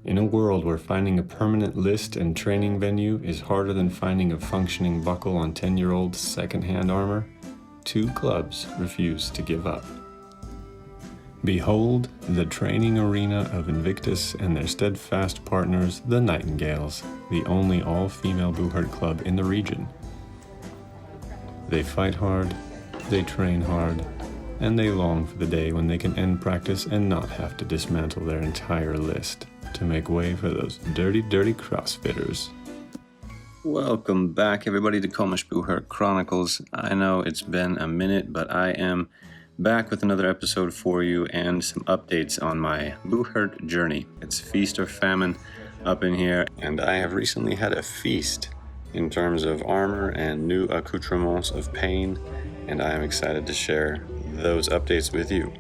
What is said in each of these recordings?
In a world where finding a permanent list and training venue is harder than finding a functioning buckle on 10-year-old second-hand armor, two clubs refuse to give up. Behold the training arena of Invictus and their steadfast partners, the Knightengales, the only all-female Buhurt club in the region. They fight hard, they train hard, and they long for the day when they can end practice and not have to dismantle their entire list to make way for those dirty CrossFitters. Welcome back, everybody, to Komisch Buhurt Chronicles. I know it's been a minute, but I am back with another episode for you and some updates on my Buhurt journey. It's feast or famine up in here, and I have recently had a feast in terms of armor and new accoutrements of pain, and I am excited to share those updates with you.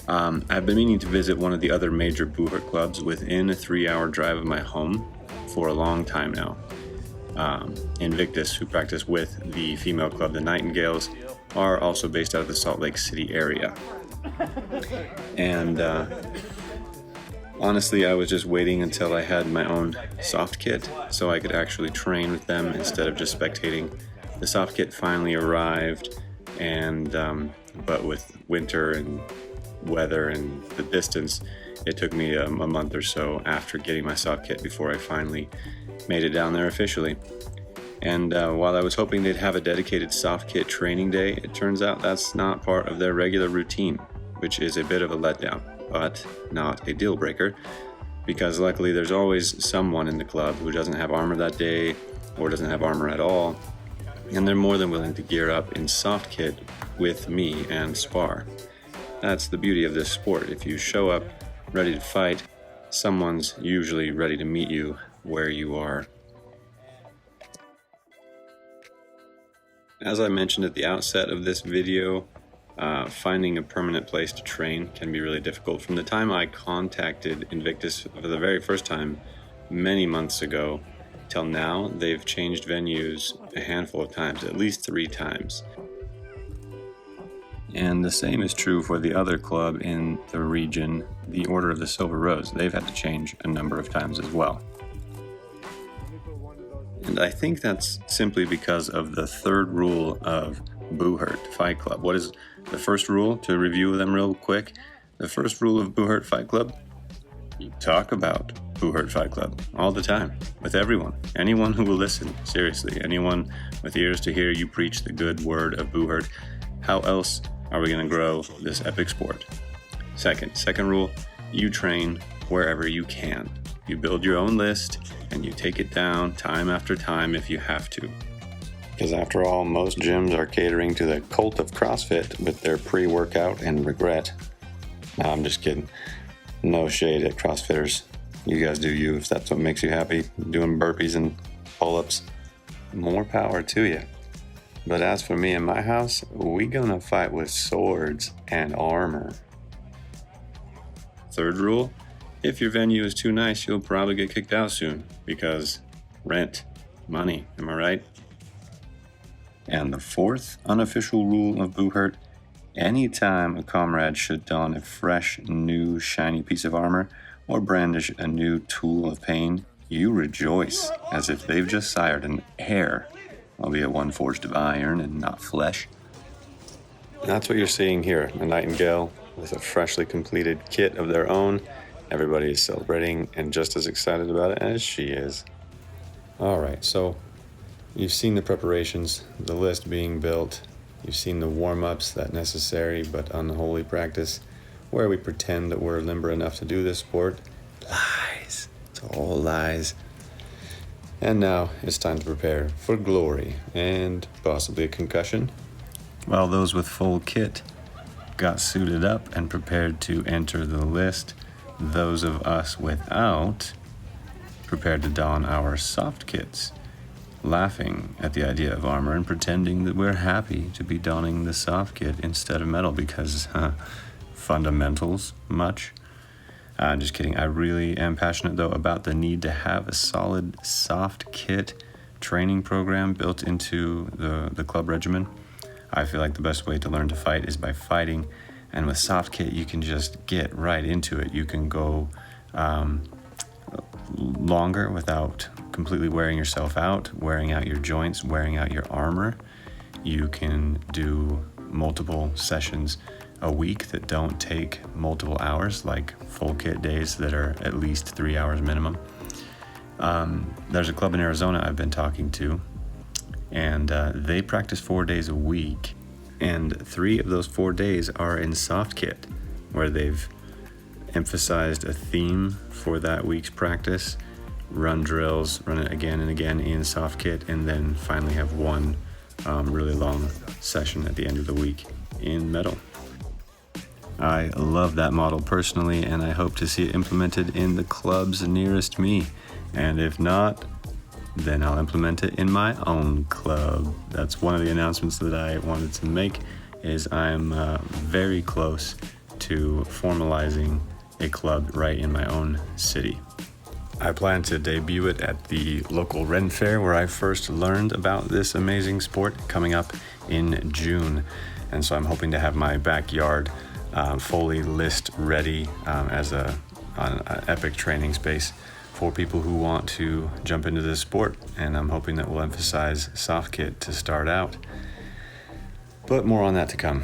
I've been meaning to visit one of the other major Buhurt clubs within a 3-hour drive of my home for a long time now. Invictus, who practice with the female club, the Knightengales, are also based out of the Salt Lake City area. And honestly, I was just waiting until I had my own soft kit so I could actually train with them instead of just spectating. The soft kit finally arrived, and but with winter and weather and the distance, it took me a month or so after getting my soft kit before I finally made it down there officially. And while I was hoping they'd have a dedicated soft kit training day, it turns out that's not part of their regular routine, which is a bit of a letdown, but not a deal breaker, because luckily there's always someone in the club who doesn't have armor that day or doesn't have armor at all, and they're more than willing to gear up in soft kit with me and spar. That's the beauty of this sport. If you show up ready to fight, someone's usually ready to meet you where you are. As I mentioned at the outset of this video, finding a permanent place to train can be really difficult. From the time I contacted Invictus for the very first time many months ago till now, they've changed venues a handful of times, at least 3 times. And the same is true for the other club in the region, the Order of the Silver Rose. They've had to change a number of times as well. And I think that's simply because of the third rule of Buhurt Fight Club. What is the first rule? To review them real quick. The first rule of Buhurt Fight Club: you talk about Buhurt Fight Club all the time, with everyone. Anyone who will listen, seriously. Anyone with ears to hear you preach the good word of Buhurt. How else are we going to grow this epic sport? Second rule, you train wherever you can. You build your own list and you take it down time after time if you have to. Because after all, most gyms are catering to the cult of CrossFit with their pre-workout and regret. No, I'm just kidding. No shade at CrossFitters. You guys do you. If that's what makes you happy, doing burpees and pull-ups, more power to you. But as for me and my house, we gonna fight with swords and armor. Third rule, if your venue is too nice, you'll probably get kicked out soon, because rent, money, am I right? And the fourth unofficial rule of Buhurt: anytime a comrade should don a fresh, new, shiny piece of armor or brandish a new tool of pain, you rejoice as if they've just sired an heir, albeit one forged of iron and not flesh. And that's what you're seeing here, a Nightingale with a freshly completed kit of their own. Everybody is celebrating and just as excited about it as she is. All right, so you've seen the preparations, the list being built. You've seen the warm-ups, that necessary but unholy practice, where we pretend that we're limber enough to do this sport. Lies. It's all lies. And now it's time to prepare for glory and possibly a concussion. While those with full kit got suited up and prepared to enter the list, those of us without prepared to don our soft kits, laughing at the idea of armor and pretending that we're happy to be donning the soft kit instead of metal because fundamentals much. I'm just kidding. I really am passionate, though, about the need to have a solid soft kit training program built into the club regimen. I feel like the best way to learn to fight is by fighting, and with soft kit, you can just get right into it. You can go longer without completely wearing yourself out, wearing out your joints, wearing out your armor. You can do multiple sessions a week that don't take multiple hours, like full kit days that are at least 3 hours minimum. There's a club in Arizona I've been talking to, and they practice 4 days a week, and 3 of those 4 days are in soft kit, where they've emphasized a theme for that week's practice, run drills, run it again and again in soft kit, and then finally have one really long session at the end of the week in metal. I love that model personally, and I hope to see it implemented in the clubs nearest me. And if not, then I'll implement it in my own club. That's one of the announcements that I wanted to make, is I'm very close to formalizing a club right in my own city. I plan to debut it at the local Ren Fair where I first learned about this amazing sport, coming up in June. And so I'm hoping to have my backyard fully list ready as an epic training space for people who want to jump into this sport. And I'm hoping that we'll emphasize soft kit to start out. But more on that to come.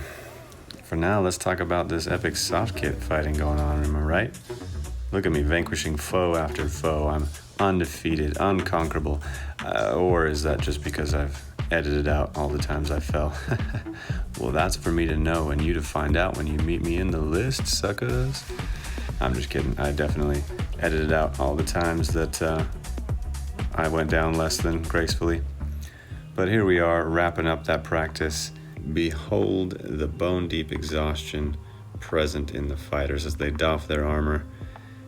For now, let's talk about this epic soft kit fighting going on, am I right? Look at me vanquishing foe after foe. I'm undefeated, unconquerable. Or is that just because I've edited out all the times I fell? Well, that's for me to know and you to find out when you meet me in the list, suckers. I'm just kidding. I definitely edited out all the times that I went down less than gracefully. But here we are, wrapping up that practice. Behold the bone-deep exhaustion present in the fighters as they doff their armor,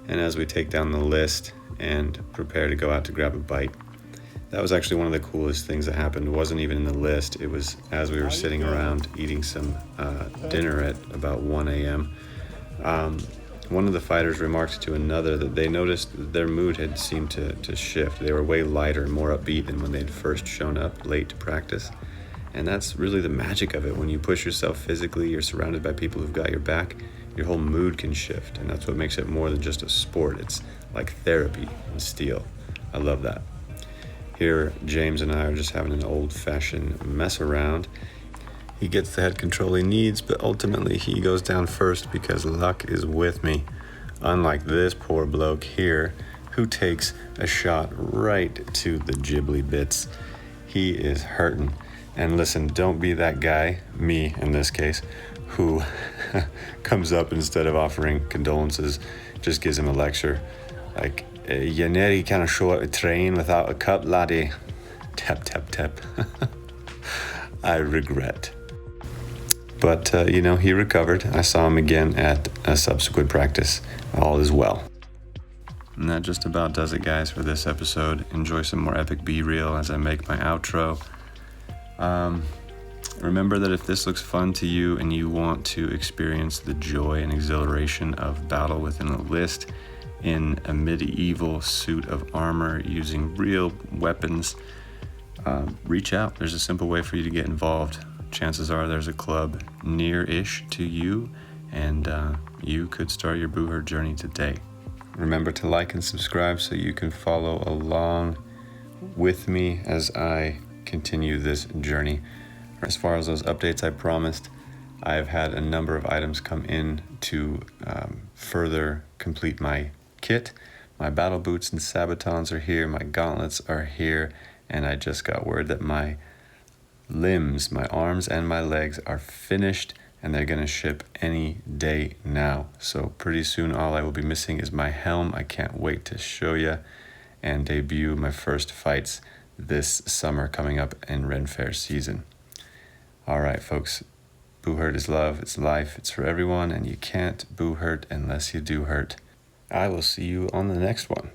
and as we take down the list and prepare to go out to grab a bite. That was actually one of the coolest things that happened. It wasn't even in the list. It was as we were sitting around eating some dinner at about 1 a.m. One of the fighters remarked to another that they noticed their mood had seemed to shift. They were way lighter, more upbeat than when they'd first shown up late to practice. And that's really the magic of it. When you push yourself physically, you're surrounded by people who've got your back, your whole mood can shift. And that's what makes it more than just a sport. It's like therapy in steel. I love that. Here, James and I are just having an old-fashioned mess around. He gets the head control he needs, but ultimately he goes down first because luck is with me. Unlike this poor bloke here, who takes a shot right to the ghibli bits. He is hurting. And listen, don't be that guy, me in this case, who comes up instead of offering condolences, just gives him a lecture. Like, you nearly can't show up a train without a cup, laddie. Tap, tap, tap. I regret. But, he recovered. I saw him again at a subsequent practice. All is well. And that just about does it, guys, for this episode. Enjoy some more epic B-reel as I make my outro. Remember that if this looks fun to you and you want to experience the joy and exhilaration of battle within a list in a medieval suit of armor using real weapons, reach out. There's a simple way for you to get involved. Chances are there's a club near-ish to you, and you could start your Booherd journey today. Remember to like and subscribe so you can follow along with me as I continue this journey. As far as those updates I promised, I've had a number of items come in to further complete my kit. My battle boots and sabatons are here, my gauntlets are here, and I just got word that my limbs, my arms and my legs are finished, and they're gonna ship any day now. So pretty soon all I will be missing is my helm. I can't wait to show you and debut my first fights this summer coming up in Ren Fair season. All right, folks, Booherd is love, it's life, it's for everyone, and you can't Booherd unless you do hurt. I will see you on the next one.